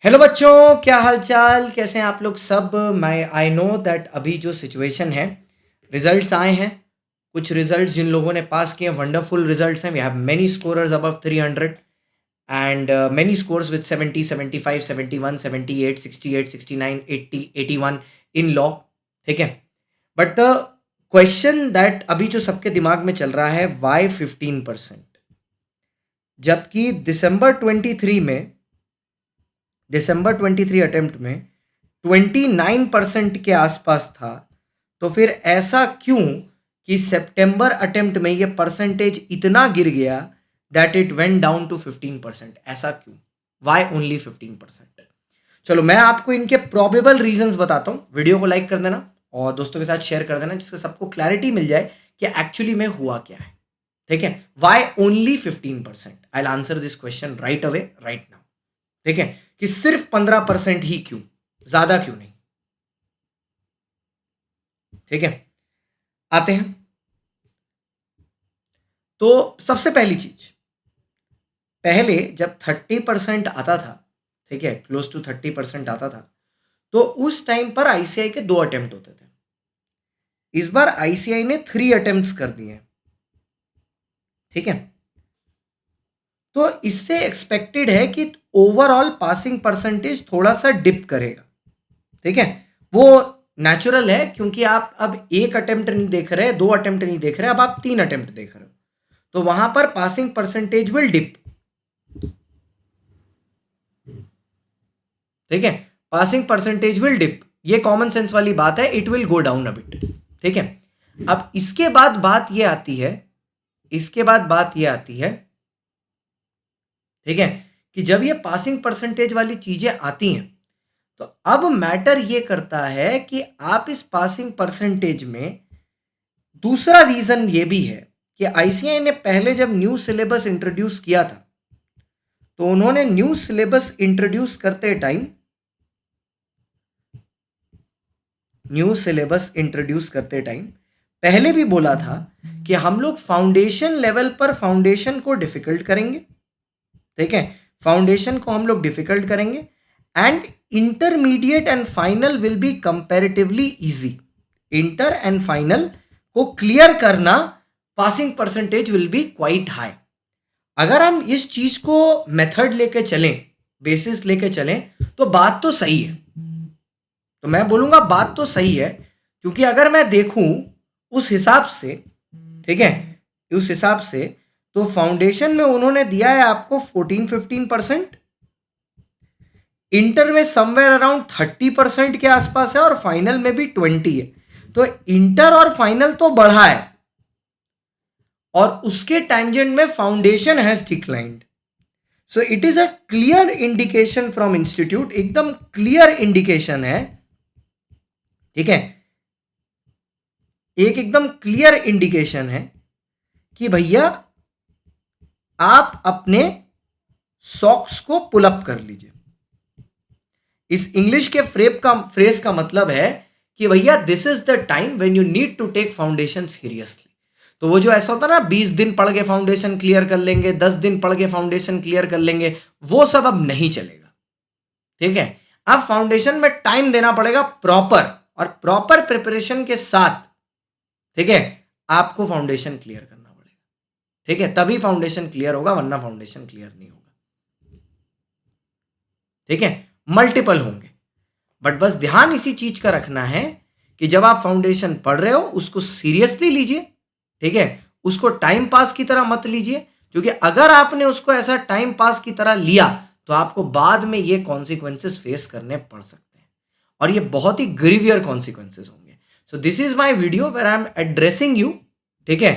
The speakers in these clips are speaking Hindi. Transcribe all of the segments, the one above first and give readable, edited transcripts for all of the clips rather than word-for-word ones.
हेलो बच्चों, क्या हालचाल, कैसे हैं आप लोग सब। मैं आई नो दैट अभी जो सिचुएशन है, रिजल्ट्स आए हैं। कुछ रिजल्ट्स जिन लोगों ने पास किए वंडरफुल रिजल्ट्स हैं। We have many scorers above 300 and many scores with 70 75 71 78 68 69 80 81 in law. ठीक है, बट द क्वेश्चन दैट अभी जो सबके दिमाग में चल रहा है, वाई 15%, जबकि दिसंबर 23 अटेम्प्ट में 29% के आसपास था। तो फिर ऐसा क्यों कि सितंबर अटेम्प्ट में ये परसेंटेज इतना गिर गया that it went down to 15%? ऐसा क्यों? Why only 15%? चलो मैं आपको इनके प्रोबेबल रीजंस बताता हूँ। वीडियो को लाइक कर देना और दोस्तों के साथ शेयर कर देना, जिससे सबको क्लैरिटी मिल जाए कि एक्चुअली में हुआ क्या है। ठीक है, why only 15%? I will answer this question right away, right now. ठीक है, कि सिर्फ 15% ही क्यों, ज्यादा क्यों नहीं। ठीक है, आते हैं। तो सबसे पहली चीज, पहले जब 30% आता था, ठीक है, क्लोज टू 30% आता था, तो उस टाइम पर आईसीआई के 2 अटेम्प्ट होते थे। इस बार आईसीआई ने 3 अटेम्प्ट्स कर दिए। ठीक है, तो इससे एक्सपेक्टेड है कि ओवरऑल पासिंग परसेंटेज थोड़ा सा डिप करेगा। ठीक है, वो नेचुरल है, क्योंकि आप अब एक अटेम्प्ट नहीं देख रहे, 2 अटेम्प्ट नहीं देख रहे, अब आप 3 अटेम्प्ट देख रहे हो, तो वहां पर पासिंग परसेंटेज विल डिप। ठीक है, पासिंग परसेंटेज विल डिप, ये कॉमन सेंस वाली बात है, it will go down a bit. ठीक है, अब इसके बाद बात ये आती है, ठीक है, कि जब ये पासिंग परसेंटेज वाली चीजें आती हैं, तो अब मैटर ये करता है कि आप इस पासिंग परसेंटेज में, दूसरा रीजन ये भी है कि आईसीआई ने पहले जब न्यू सिलेबस इंट्रोड्यूस किया था, तो उन्होंने न्यू सिलेबस इंट्रोड्यूस करते टाइम पहले भी बोला था कि हम लोग फाउंडेशन लेवल पर फाउंडेशन को डिफिकल्ट करेंगे। ठीक है, फाउंडेशन को हम लोग डिफिकल्ट करेंगे and intermediate and final will be comparatively easy. Inter and final को क्लियर करना, passing percentage will be quite high. अगर हम इस चीज को मेथड लेके चलें, बेसिस लेके चलें, तो बात तो सही है। तो मैं बोलूंगा बात तो सही है, क्योंकि अगर मैं देखूं उस हिसाब से, ठीक है, उस हिसाब से, तो फाउंडेशन में उन्होंने दिया है आपको 14-15%, इंटर में समवेयर अराउंड 30% के आसपास है, और फाइनल में भी 20 है। तो इंटर और फाइनल तो बढ़ा है, और उसके टेंजेंट में foundation has declined. So it is a clear indication from institute, एकदम क्लियर इंडिकेशन है। ठीक है, एक एकदम क्लियर इंडिकेशन है कि भैया आप अपने सॉक्स को पुल अप कर लीजिए। इस इंग्लिश के फ्रेज का मतलब है कि भैया this is the time when you need to take foundation seriously. तो वो जो ऐसा होता है ना, 20 दिन पढ़ के फाउंडेशन क्लियर कर लेंगे, 10 दिन पढ़ के फाउंडेशन क्लियर कर लेंगे, वो सब अब नहीं चलेगा। ठीक है, अब फाउंडेशन में टाइम देना पड़ेगा प्रॉपर, और प्रॉपर प्रिपरेशन के साथ, ठीक है, आपको फाउंडेशन क्लियर करना पड़ेगा। ठीक है, तभी फाउंडेशन क्लियर होगा, वरना फाउंडेशन क्लियर नहीं होगा। ठीक है, मल्टीपल होंगे, बट बस ध्यान इसी चीज का रखना है कि जब आप फाउंडेशन पढ़ रहे हो उसको सीरियसली लीजिए। ठीक है, उसको टाइम पास की तरह मत लीजिए, क्योंकि अगर आपने उसको ऐसा टाइम पास की तरह लिया, तो आपको बाद में ये कॉन्सिक्वेंसेस फेस करने पड़ सकते हैं, और ये बहुत ही ग्रीवियर कॉन्सिक्वेंसेस होंगे। So this is my video where I am addressing you. ठीक है,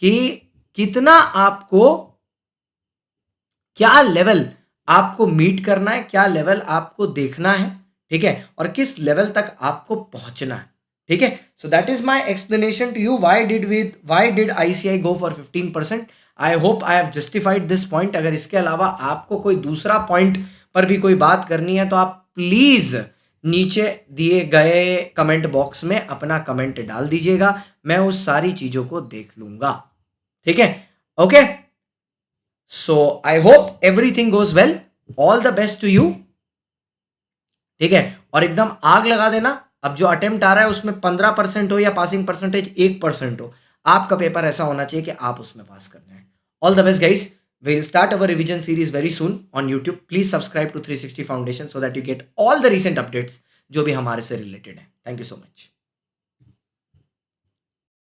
कि कितना आपको, क्या लेवल आपको मीट करना है, क्या लेवल आपको देखना है, ठीक है, और किस लेवल तक आपको पहुंचना है। ठीक है, so that is my explanation to you, why did ICI go for 15%। I hope I have justified this point. अगर इसके अलावा आपको कोई दूसरा पॉइंट पर भी कोई बात करनी है, तो आप प्लीज नीचे दिए गए कमेंट बॉक्स में अपना कमेंट डाल दीजिएगा, मैं उस सारी चीजों को देख लूंगा। ठीक है, okay, so I hope everything goes well. All the best to you. ठीक है, और एकदम आग लगा देना। अब जो अटेम्प्ट आ रहा है उसमें 15% हो या पासिंग परसेंटेज 1% हो, आपका पेपर ऐसा होना चाहिए कि आप उसमें पास कर जाएं। All the best guys, we'll start our revision series very soon on YouTube. Please subscribe to 360 Foundation so that you get all the recent updates जो भी हमारे से रिलेटेड है। Thank you so much.